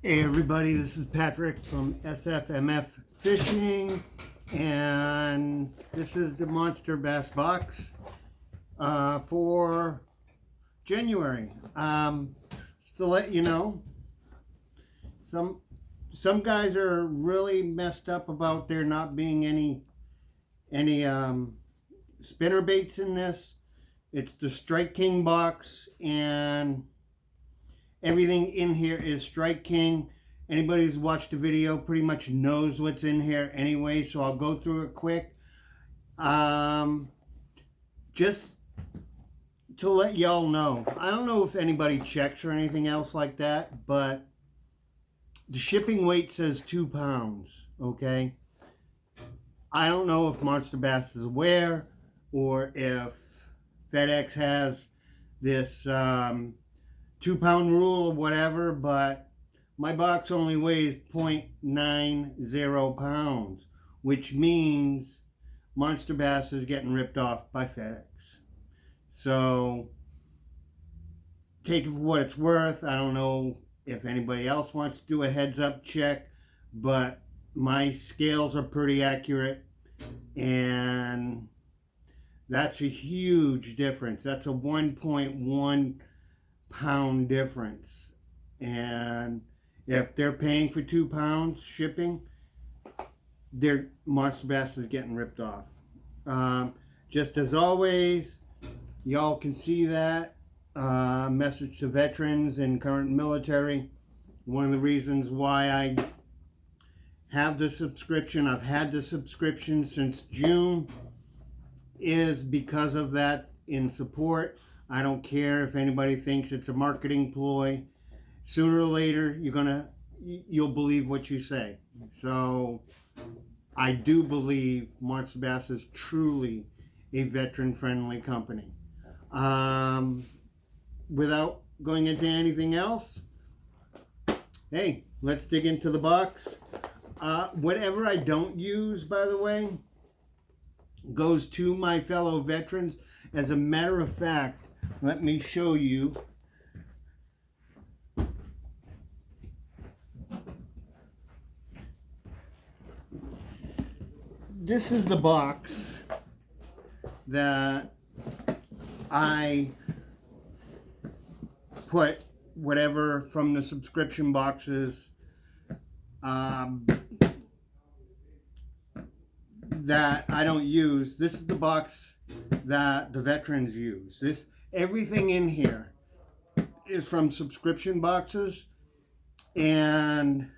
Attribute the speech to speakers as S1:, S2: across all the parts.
S1: Hey everybody, this is Patrick from SFMF Fishing, and this is the Monsterbass box for January. Just to let you know, some guys are really messed up about there not being any spinner baits in this. It's the Strike King box, and everything in here is Strike King. Anybody who's watched the video pretty much knows what's in here anyway, so I'll go through it quick. Just to let y'all know, I don't know if anybody checks or anything else like that, but the shipping weight says 2 pounds, okay? I don't know if Monsterbass is aware or if FedEx has this 2 pound rule or whatever, but my box only weighs 0.90 pounds, which means Monsterbass is getting ripped off by FedEx. So take it for what it's worth. I don't know if anybody else wants to do a heads up check, but my scales are pretty accurate, and that's a huge difference. That's a 1.1 pound difference, and if they're paying for 2 pounds shipping, their Monsterbass is getting ripped off. Just as always, y'all can see that message to veterans and current military. One of the reasons why I have the subscription, I've had the subscription since June, is because of that, in support. I don't care if anybody thinks it's a marketing ploy. Sooner or later, you'll believe what you say. So I do believe Monsterbass is truly a veteran-friendly company. Without going into anything else, hey, let's dig into the box. Whatever I don't use, by the way, goes to my fellow veterans. As a matter of fact, let me show you. This is the box that I put whatever from the subscription boxes that I don't use. This is the box that the veterans use. Everything in here is from subscription boxes, and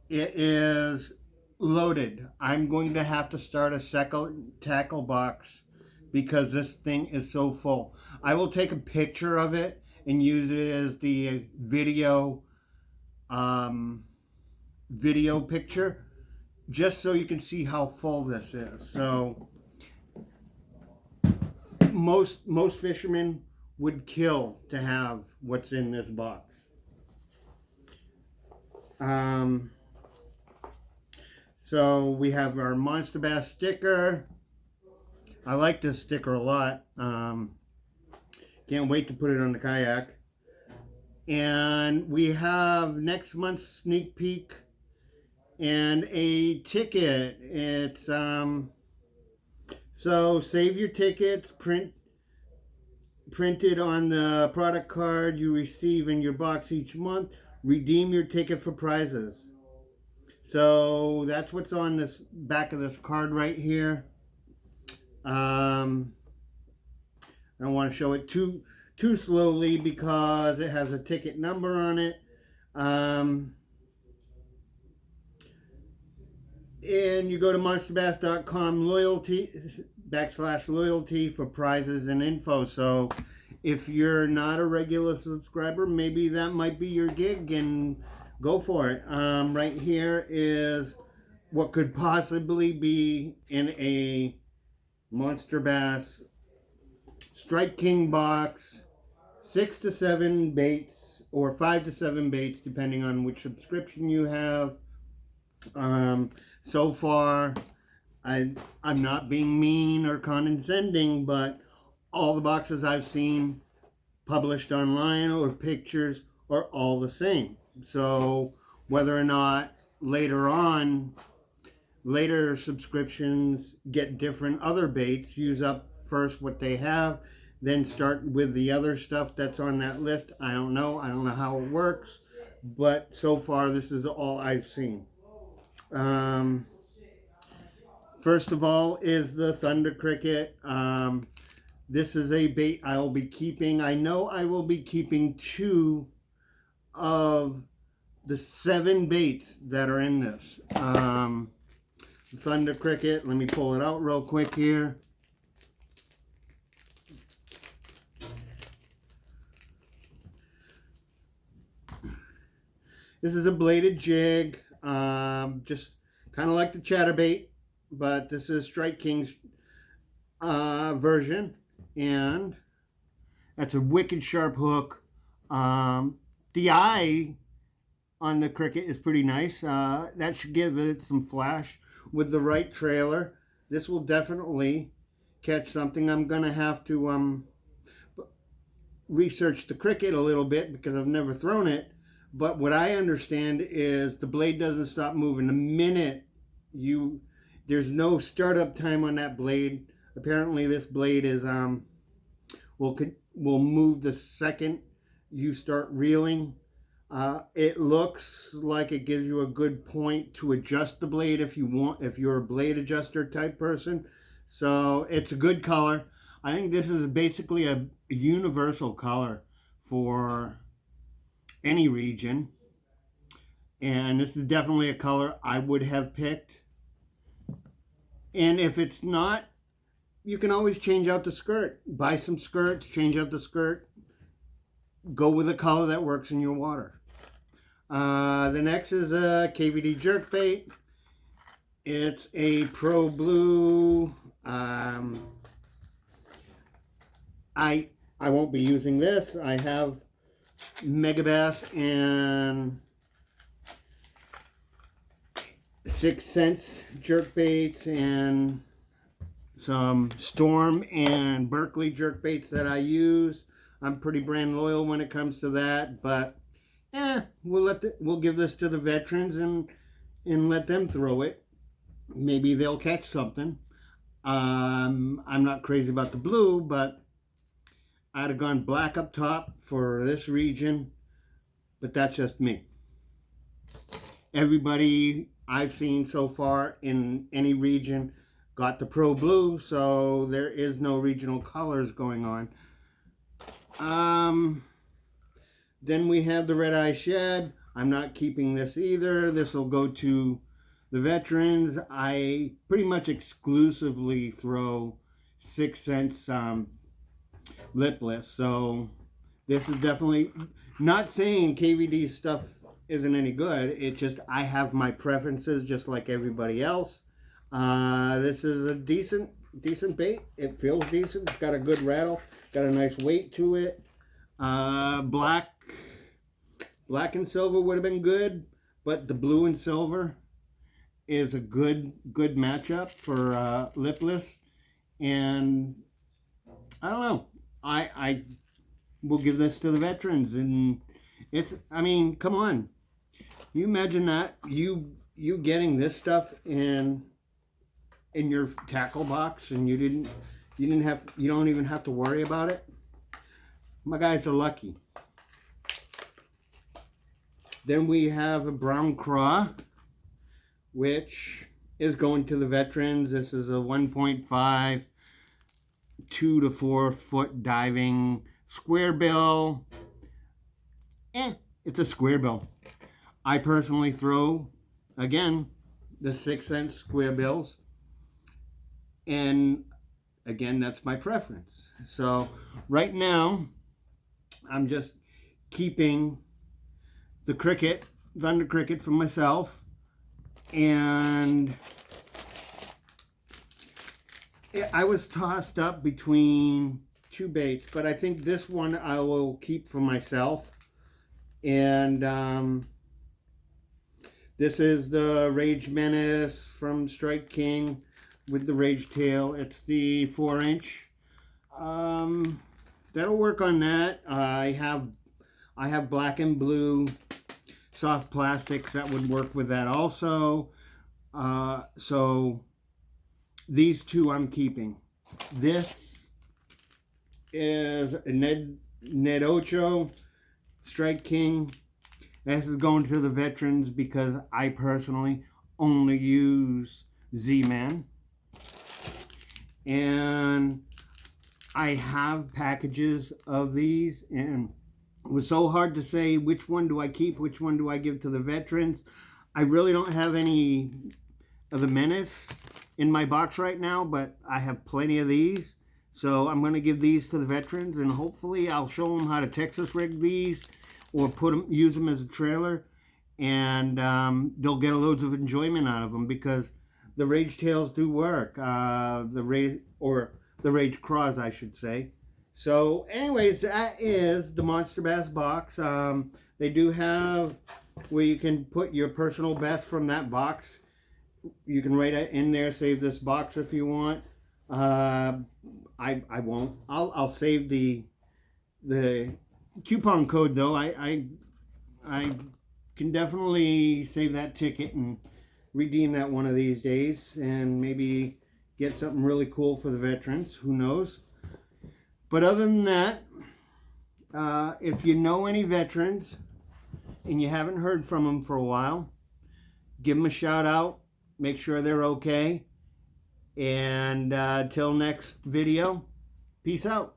S1: it is loaded. I'm going to have to start a second tackle box because this thing is so full. I will take a picture of it and use it as the video picture, just so you can see how full this is. So most fishermen would kill to have what's in this box. So we have our Monsterbass sticker. I like this sticker a lot. Can't wait to put it on the kayak. And we have next month's sneak peek and a ticket. It's so save your tickets, printed on the product card you receive in your box each month. Redeem your ticket for prizes. So that's what's on this back of this card right here. I don't want to show it too slowly because it has a ticket number on it. And you go to monsterbass.com /loyalty for prizes and info. So if you're not a regular subscriber, maybe that might be your gig, and go for it. Right here is what could possibly be in a Monsterbass Strike King box. 6 to 7 baits, or 5 to 7 baits, depending on which subscription you have. So far, I'm not being mean or condescending, but all the boxes I've seen published online or pictures are all the same. So whether or not later on, later subscriptions get different other baits, use up first what they have, then start with the other stuff that's on that list. I don't know. I don't know how it works, but so far this is all I've seen. First of all is the Thunder Cricket. This is a bait I'll be keeping. I know I will be keeping 2 of the 7 baits that are in this. Thunder Cricket, let me pull it out real quick here. This is a bladed jig, just kind of like the chatterbait, but this is Strike King's version, and that's a wicked sharp hook. The eye on the cricket is pretty nice. That should give it some flash. With the right trailer, this will definitely catch something. I'm gonna have to research the cricket a little bit because I've never thrown it. But what I understand is the blade doesn't stop moving the minute there's no startup time on that blade. Apparently this blade is will move the second you start reeling. It looks like it gives you a good point to adjust the blade if you're a blade adjuster type person. So it's a good color. I think this is basically a universal color for any region. And this is definitely a color I would have picked. And if it's not, you can always change out the skirt. Buy some skirts, change out the skirt. Go with a color that works in your water. The next is a KVD jerkbait. It's a Pro Blue. I won't be using this. I have Megabass and 6 Cents jerkbaits and some Storm and Berkeley jerkbaits that I use. I'm pretty brand loyal when it comes to that, but we'll give this to the veterans and let them throw it. Maybe they'll catch something. I'm not crazy about the blue, but I'd have gone black up top for this region, but that's just me. Everybody I've seen so far in any region got the Pro Blue, so there is no regional colors going on. Then we have the Red Eye Shed. I'm not keeping this either. This will go to the veterans. I pretty much exclusively throw 6 Cents lipless. So this is definitely not saying KVD stuff isn't any good. It's just I have my preferences just like everybody else. This is a decent bait. It feels decent. It's got a good rattle. Got a nice weight to it. Black and silver would have been good, but the blue and silver is a good matchup for lipless. And I don't know. I will give this to the veterans, and I mean, come on. You imagine that you getting this stuff in your tackle box, and you don't even have to worry about it. My guys are lucky. Then we have a brown craw, which is going to the veterans. This is a 1.5, 2 to 4 foot diving square bill. It's a square bill. I personally throw, again, the 6 Cent square bills. And again, that's my preference. So right now, I'm just keeping the cricket, Thunder Cricket, for myself. And I was tossed up between 2 baits, but I think this one I will keep for myself. And this is the Rage Menace from Strike King with the Rage Tail. It's the 4-inch. that'll work on that. I have black and blue soft plastics that would work with that also. So these two I'm keeping. This is a Ned Ocho Strike King. This is going to the veterans because I personally only use Z-Man. And I have packages of these, and it was so hard to say which one do I keep, which one do I give to the veterans. I really don't have any of the Menace in my box right now, but I have plenty of these. So I'm going to give these to the veterans, and hopefully I'll show them how to Texas rig these or use them as a trailer, and they'll get loads of enjoyment out of them because the Rage Tails do work. The Rage Craws, I should say. So anyways, that is the Monsterbass box. They do have where you can put your personal best from that box. You can write it in there, save this box if you want. I won't. I'll save the coupon code though. I can definitely save that ticket and redeem that one of these days and maybe get something really cool for the veterans. Who knows? But other than that, if you know any veterans and you haven't heard from them for a while, give them a shout out. Make sure they're okay. And till next video, peace out.